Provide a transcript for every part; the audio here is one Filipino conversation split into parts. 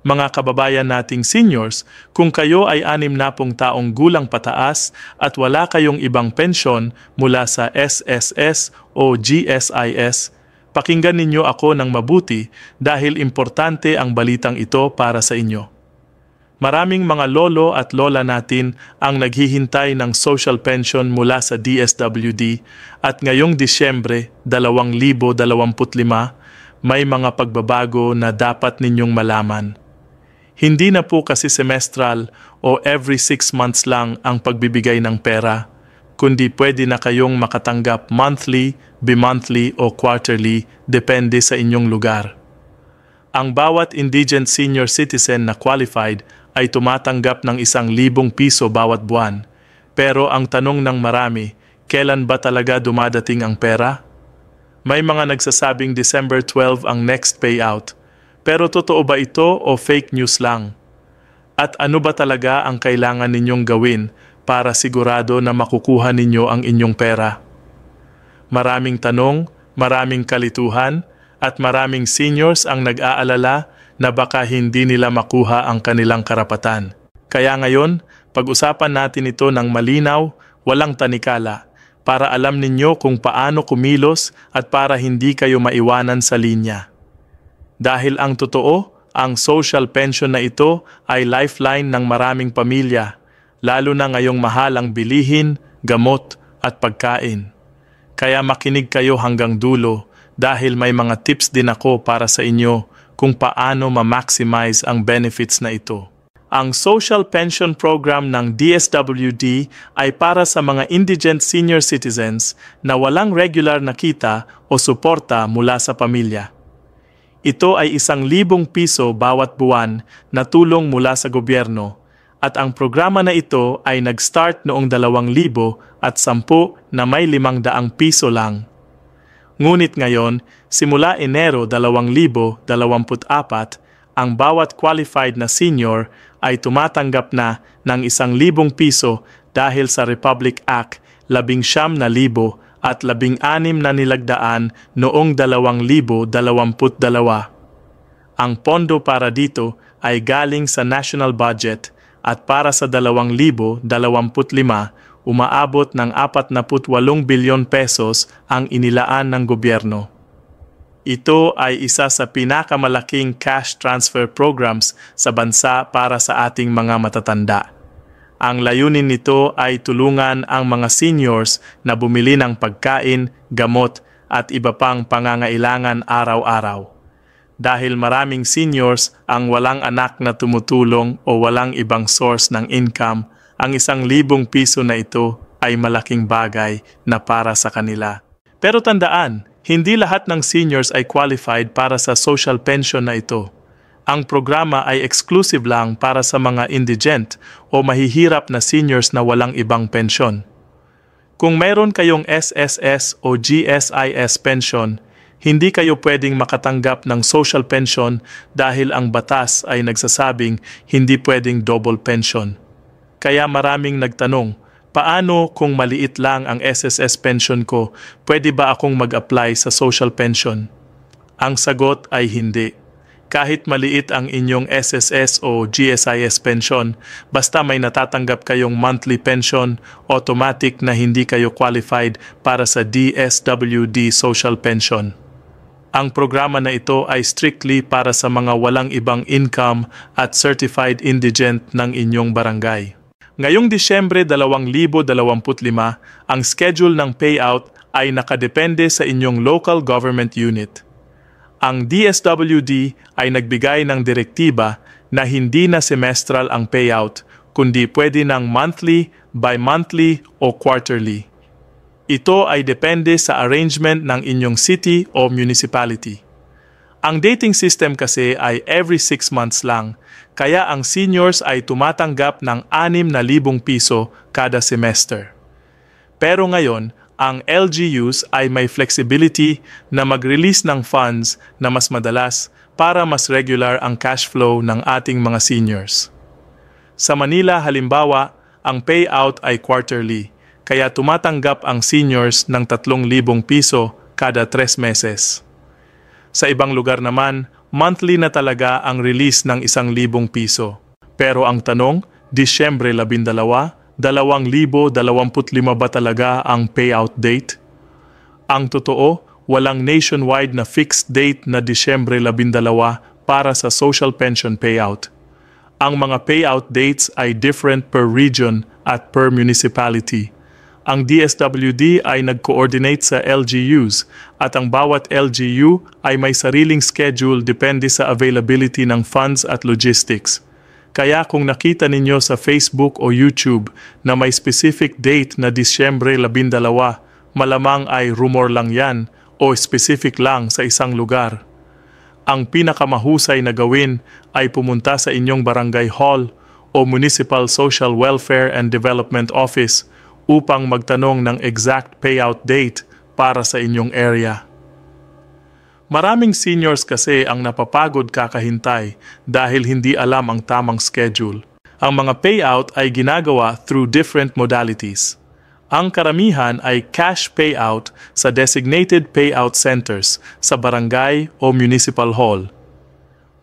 Mga kababayan nating seniors, kung kayo ay 60 taong gulang pataas at wala kayong ibang pensyon mula sa SSS o GSIS, pakinggan ninyo ako ng mabuti dahil importante ang balitang ito para sa inyo. Maraming mga lolo at lola natin ang naghihintay ng social pension mula sa DSWD at ngayong Disyembre 2025, may mga pagbabago na dapat ninyong malaman. Hindi na po kasi semestral o every 6 months lang ang pagbibigay ng pera, kundi pwede na kayong makatanggap monthly, bi-monthly o quarterly, depende sa inyong lugar. Ang bawat indigent senior citizen na qualified ay tumatanggap ng 1,000 piso bawat buwan. Pero ang tanong ng marami, kailan ba talaga dumadating ang pera? May mga nagsasabing December 12 ang next payout. Pero totoo ba ito o fake news lang? At ano ba talaga ang kailangan ninyong gawin para sigurado na makukuha ninyo ang inyong pera? Maraming tanong, maraming kalituhan, at maraming seniors ang nag-aalala na baka hindi nila makuha ang kanilang karapatan. Kaya ngayon, pag-usapan natin ito ng malinaw, walang tanikala, para alam ninyo kung paano kumilos at para hindi kayo maiwanan sa linya. Dahil ang totoo, ang social pension na ito ay lifeline ng maraming pamilya, lalo na ngayong mahal ang bilihin, gamot at pagkain. Kaya makinig kayo hanggang dulo dahil may mga tips din ako para sa inyo kung paano ma-maximize ang benefits na ito. Ang Social Pension Program ng DSWD ay para sa mga indigent senior citizens na walang regular na kita o suporta mula sa pamilya. Ito ay 1,000 piso bawat buwan na tulong mula sa gobyerno at ang programa na ito ay nag-start noong 2010 na may 500 piso lang. Ngunit ngayon, simula Enero 2024, ang bawat qualified na senior ay tumatanggap na ng 1,000 piso dahil sa Republic Act 19,000 at 16 na nilagdaan noong 2022. Ang pondo para dito ay galing sa national budget at para sa 2025, umaabot ng 48 bilyon pesos ang inilaan ng gobyerno. Ito ay isa sa pinakamalaking cash transfer programs sa bansa para sa ating mga matatanda. Ang layunin nito ay tulungan ang mga seniors na bumili ng pagkain, gamot at iba pang pangangailangan araw-araw. Dahil maraming seniors ang walang anak na tumutulong o walang ibang source ng income, ang 1,000 piso na ito ay malaking bagay na para sa kanila. Pero tandaan, hindi lahat ng seniors ay qualified para sa social pension na ito. Ang programa ay exclusive lang para sa mga indigent o mahihirap na seniors na walang ibang pensyon. Kung mayroon kayong SSS o GSIS pension, hindi kayo pwedeng makatanggap ng social pension dahil ang batas ay nagsasabing hindi pwedeng double pension. Kaya maraming nagtanong, paano kung maliit lang ang SSS pension ko, pwede ba akong mag-apply sa social pension? Ang sagot ay hindi. Kahit maliit ang inyong SSS o GSIS pension, basta may natatanggap kayong monthly pension, automatic na hindi kayo qualified para sa DSWD social pension. Ang programa na ito ay strictly para sa mga walang ibang income at certified indigent ng inyong barangay. Ngayong Disyembre 2025, ang schedule ng payout ay nakadepende sa inyong local government unit. Ang DSWD ay nagbigay ng direktiba na hindi na semestral ang payout, kundi pwede ng monthly, bi-monthly o quarterly. Ito ay depende sa arrangement ng inyong city o municipality. Ang dating system kasi ay every 6 months lang, kaya ang seniors ay tumatanggap ng 6,000 piso kada semester. Pero ngayon, ang LGUs ay may flexibility na mag-release ng funds na mas madalas para mas regular ang cash flow ng ating mga seniors. Sa Manila, halimbawa, ang payout ay quarterly, kaya tumatanggap ang seniors ng 3,000 piso kada 3 meses. Sa ibang lugar naman, monthly na talaga ang release ng 1,000 piso. Pero ang tanong, Disyembre 12, 2025 ba talaga ang payout date? Ang totoo, walang nationwide na fixed date na Disyembre 12 para sa social pension payout. Ang mga payout dates ay different per region at per municipality. Ang DSWD ay nag-coordinate sa LGUs at ang bawat LGU ay may sariling schedule depende sa availability ng funds at logistics. Kaya kung nakita ninyo sa Facebook o YouTube na may specific date na Disyembre 12, malamang ay rumor lang yan o specific lang sa isang lugar. Ang pinakamahusay na gawin ay pumunta sa inyong barangay hall o Municipal Social Welfare and Development Office upang magtanong ng exact payout date para sa inyong area. Maraming seniors kasi ang napapagod kakahintay dahil hindi alam ang tamang schedule. Ang mga payout ay ginagawa through different modalities. Ang karamihan ay cash payout sa designated payout centers sa barangay o municipal hall.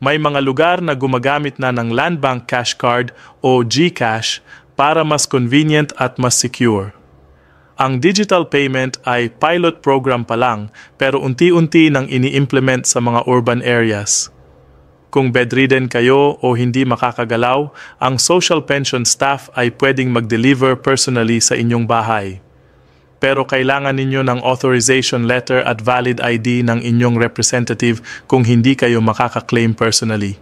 May mga lugar na gumagamit na ng Land Bank Cash Card o GCash para mas convenient at mas secure. Ang digital payment ay pilot program pa lang pero unti-unti nang ini-implement sa mga urban areas. Kung bedridden kayo o hindi makakagalaw, ang social pension staff ay pwedeng mag-deliver personally sa inyong bahay. Pero kailangan ninyo ng authorization letter at valid ID ng inyong representative kung hindi kayo makaka-claim personally.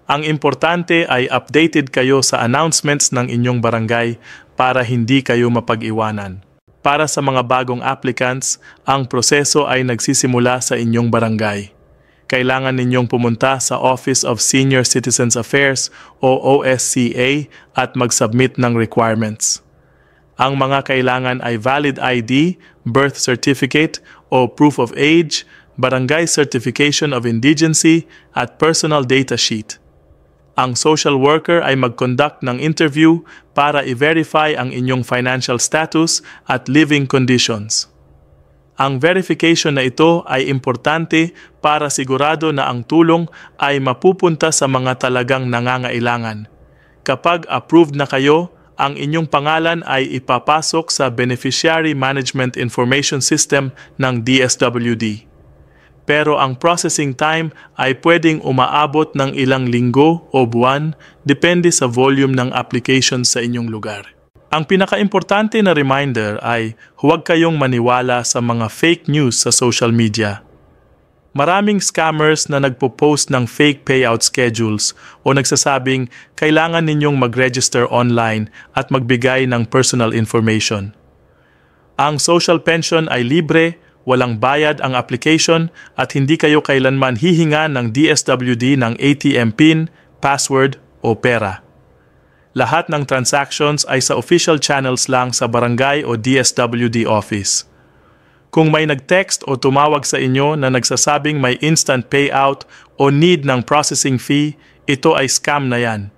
Ang importante ay updated kayo sa announcements ng inyong barangay para hindi kayo mapag-iwanan. Para sa mga bagong applicants, ang proseso ay nagsisimula sa inyong barangay. Kailangan ninyong pumunta sa Office of Senior Citizens Affairs o OSCA at mag-submit ng requirements. Ang mga kailangan ay valid ID, birth certificate o proof of age, barangay certification of indigency at personal data sheet. Ang social worker ay mag-conduct ng interview para i-verify ang inyong financial status at living conditions. Ang verification na ito ay importante para sigurado na ang tulong ay mapupunta sa mga talagang nangangailangan. Kapag approved na kayo, ang inyong pangalan ay ipapasok sa Beneficiary Management Information System ng DSWD. Pero ang processing time ay pwedeng umaabot ng ilang linggo o buwan depende sa volume ng applications sa inyong lugar. Ang pinakaimportante na reminder ay huwag kayong maniwala sa mga fake news sa social media. Maraming scammers na nagpo-post ng fake payout schedules o nagsasabing kailangan ninyong mag-register online at magbigay ng personal information. Ang social pension ay libre, walang bayad ang application at hindi kayo kailanman hihinga ng DSWD ng ATM PIN, password o pera. Lahat ng transactions ay sa official channels lang sa barangay o DSWD office. Kung may nag-text o tumawag sa inyo na nagsasabing may instant payout o need ng processing fee, ito ay scam na yan.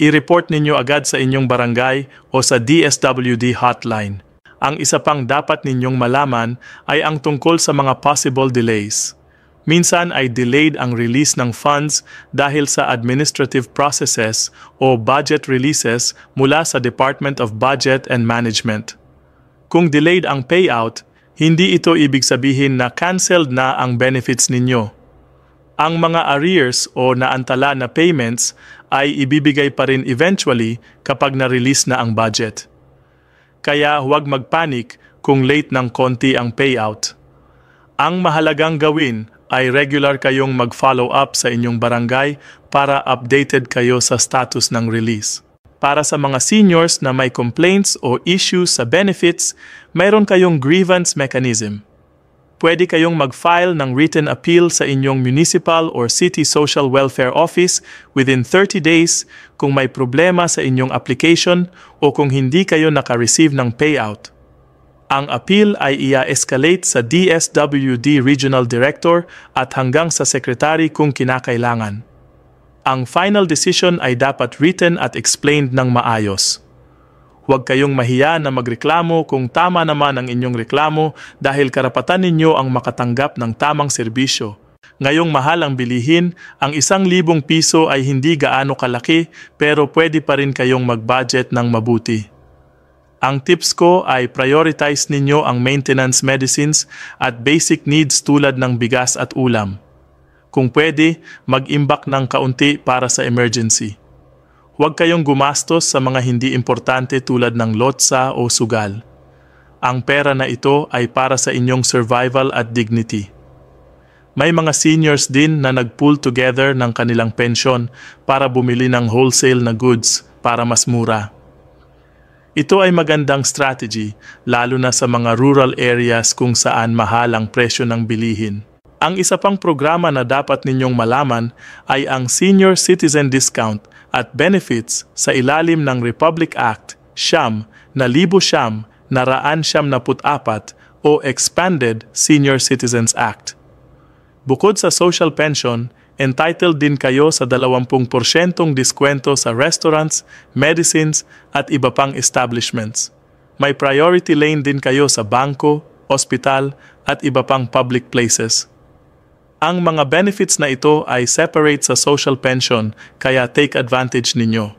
I-report ninyo agad sa inyong barangay o sa DSWD hotline. Ang isa pang dapat ninyong malaman ay ang tungkol sa mga possible delays. Minsan ay delayed ang release ng funds dahil sa administrative processes o budget releases mula sa Department of Budget and Management. Kung delayed ang payout, hindi ito ibig sabihin na canceled na ang benefits ninyo. Ang mga arrears o naantala na payments ay ibibigay pa rin eventually kapag na-release na ang budget. Kaya huwag magpanik kung late ng konti ang payout. Ang mahalagang gawin ay regular kayong mag-follow up sa inyong barangay para updated kayo sa status ng release. Para sa mga seniors na may complaints o issues sa benefits, mayroon kayong grievance mechanism. Pwede kayong mag-file ng written appeal sa inyong municipal or city social welfare office within 30 days kung may problema sa inyong application o kung hindi kayo naka-receive ng payout. Ang appeal ay ia-escalate sa DSWD Regional Director at hanggang sa Secretary kung kinakailangan. Ang final decision ay dapat written at explained ng maayos. Huwag kayong mahiya na magreklamo kung tama naman ang inyong reklamo dahil karapatan ninyo ang makatanggap ng tamang serbisyo. Ngayong mahal ang bilihin, ang 1,000 piso ay hindi gaano kalaki pero pwede pa rin kayong mag-budget ng mabuti. Ang tips ko ay prioritize ninyo ang maintenance medicines at basic needs tulad ng bigas at ulam. Kung pwede, mag-imbak ng kaunti para sa emergency. Huwag kayong gumastos sa mga hindi importante tulad ng lotsa o sugal. Ang pera na ito ay para sa inyong survival at dignity. May mga seniors din na nag-pool together ng kanilang pensyon para bumili ng wholesale na goods para mas mura. Ito ay magandang strategy, lalo na sa mga rural areas kung saan mahal ang presyo ng bilihin. Ang isa pang programa na dapat ninyong malaman ay ang Senior Citizen Discount at Benefits sa ilalim ng Republic Act Siyam na Libo Siyam na Raan Siyam na Put-apat o Expanded Senior Citizens Act. Bukod sa social pension, entitled din kayo sa 20% diskwento sa restaurants, medicines at iba pang establishments. May priority lane din kayo sa bangko, ospital at iba pang public places. Ang mga benefits na ito ay separate sa social pension kaya take advantage ninyo.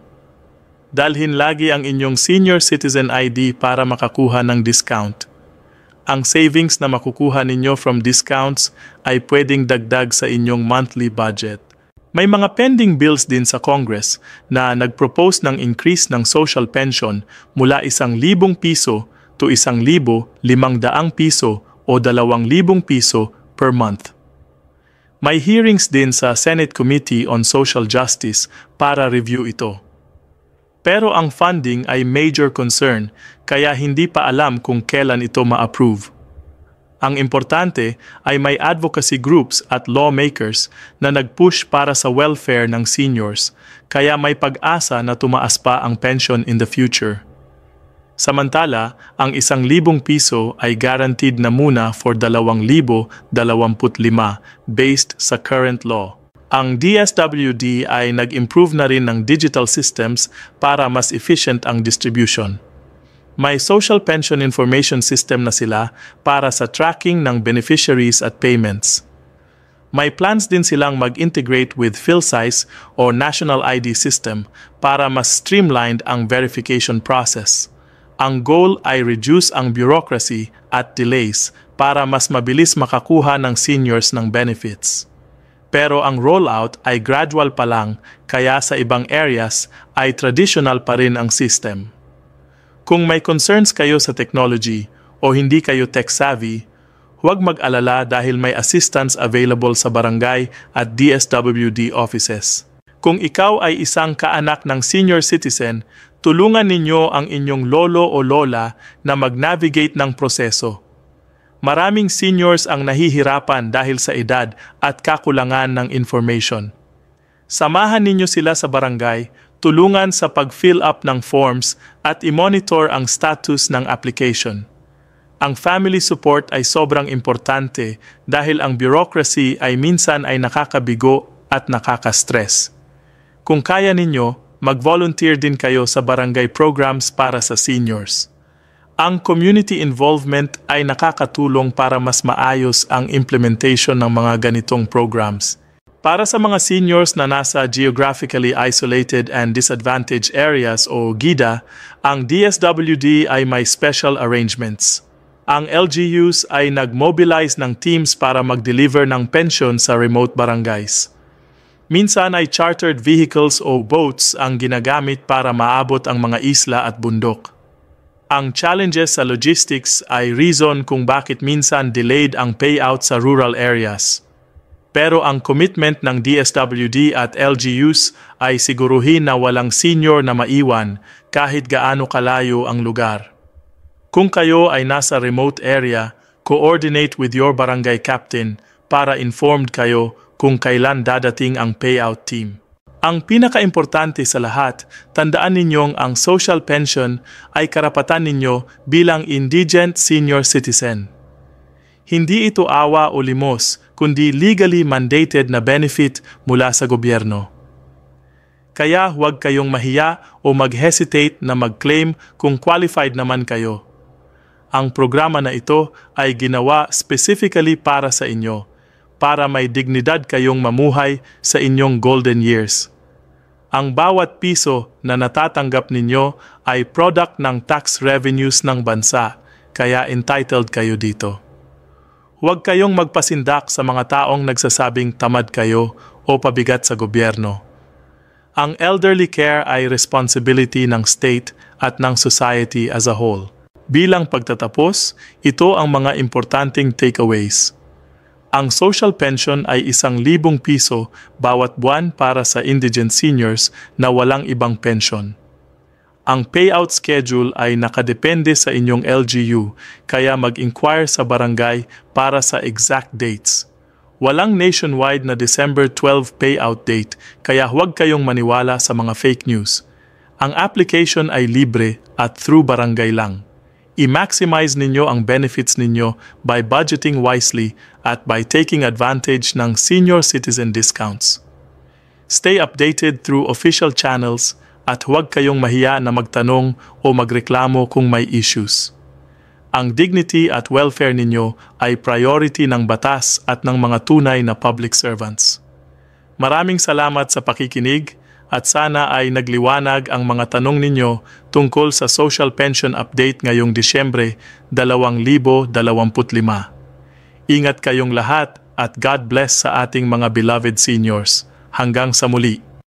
Dalhin lagi ang inyong Senior Citizen ID para makakuha ng discount. Ang savings na makukuha ninyo from discounts ay pwedeng dagdag sa inyong monthly budget. May mga pending bills din sa Congress na nagpropose ng increase ng social pension mula 1,000 piso to 1,500 piso o 2,000 piso per month. May hearings din sa Senate Committee on Social Justice para review ito. Pero ang funding ay major concern kaya hindi pa alam kung kailan ito ma-approve. Ang importante ay may advocacy groups at lawmakers na nag-push para sa welfare ng seniors kaya may pag-asa na tumaas pa ang pension in the future. Samantala, ang 1,000 piso ay guaranteed na muna for 2,025 based sa current law. Ang DSWD ay nag-improve na rin ng digital systems para mas efficient ang distribution. May social pension information system na sila para sa tracking ng beneficiaries at payments. May plans din silang mag-integrate with PhilScience o National ID System para mas streamlined ang verification process. Ang goal ay reduce ang bureaucracy at delays para mas mabilis makakuha ng seniors ng benefits. Pero ang rollout ay gradual pa lang kaya sa ibang areas ay traditional pa rin ang system. Kung may concerns kayo sa technology o hindi kayo tech-savvy, huwag mag-alala dahil may assistance available sa barangay at DSWD offices. Kung ikaw ay isang kaanak ng senior citizen, tulungan ninyo ang inyong lolo o lola na mag-navigate ng proseso. Maraming seniors ang nahihirapan dahil sa edad at kakulangan ng information. Samahan ninyo sila sa barangay, tulungan sa pag-fill up ng forms at i-monitor ang status ng application. Ang family support ay sobrang importante dahil ang bureaucracy ay minsan ay nakakabigo at nakaka-stress. Kung kaya ninyo, mag-volunteer din kayo sa barangay programs para sa seniors. Ang community involvement ay nakakatulong para mas maayos ang implementation ng mga ganitong programs. Para sa mga seniors na nasa geographically isolated and disadvantaged areas o GIDA, ang DSWD ay may special arrangements. Ang LGUs ay nag-mobilize ng teams para mag-deliver ng pension sa remote barangays. Minsan ay chartered vehicles o boats ang ginagamit para maabot ang mga isla at bundok. Ang challenges sa logistics ay reason kung bakit minsan delayed ang payout sa rural areas. Pero ang commitment ng DSWD at LGUs ay siguruhin na walang senior na maiwan kahit gaano kalayo ang lugar. Kung kayo ay nasa remote area, coordinate with your barangay captain para informed kayo kung kailan dadating ang payout team. Ang pinakaimportante sa lahat, tandaan ninyong ang social pension ay karapatan ninyo bilang indigent senior citizen. Hindi ito awa o limos, kundi legally mandated na benefit mula sa gobyerno. Kaya huwag kayong mahiya o mag-hesitate na mag-claim kung qualified naman kayo. Ang programa na ito ay ginawa specifically para sa inyo, para may dignidad kayong mamuhay sa inyong golden years. Ang bawat piso na natatanggap ninyo ay product ng tax revenues ng bansa, kaya entitled kayo dito. Huwag kayong magpasindak sa mga taong nagsasabing tamad kayo o pabigat sa gobyerno. Ang elderly care ay responsibility ng state at ng society as a whole. Bilang pagtatapos, ito ang mga importanteng takeaways. Ang social pension ay 1,000 piso bawat buwan para sa indigent seniors na walang ibang pension. Ang payout schedule ay nakadepende sa inyong LGU, kaya mag-inquire sa barangay para sa exact dates. Walang nationwide na December 12 payout date, kaya huwag kayong maniwala sa mga fake news. Ang application ay libre at through barangay lang. I-maximize ninyo ang benefits ninyo by budgeting wisely at by taking advantage ng senior citizen discounts. Stay updated through official channels at huwag kayong mahiya na magtanong o magreklamo kung may issues. Ang dignity at welfare ninyo ay priority ng batas at ng mga tunay na public servants. Maraming salamat sa pakikinig at sana ay nagliwanag ang mga tanong ninyo tungkol sa social pension update ngayong Disyembre 2025. Ingat kayong lahat at God bless sa ating mga beloved seniors. Hanggang sa muli.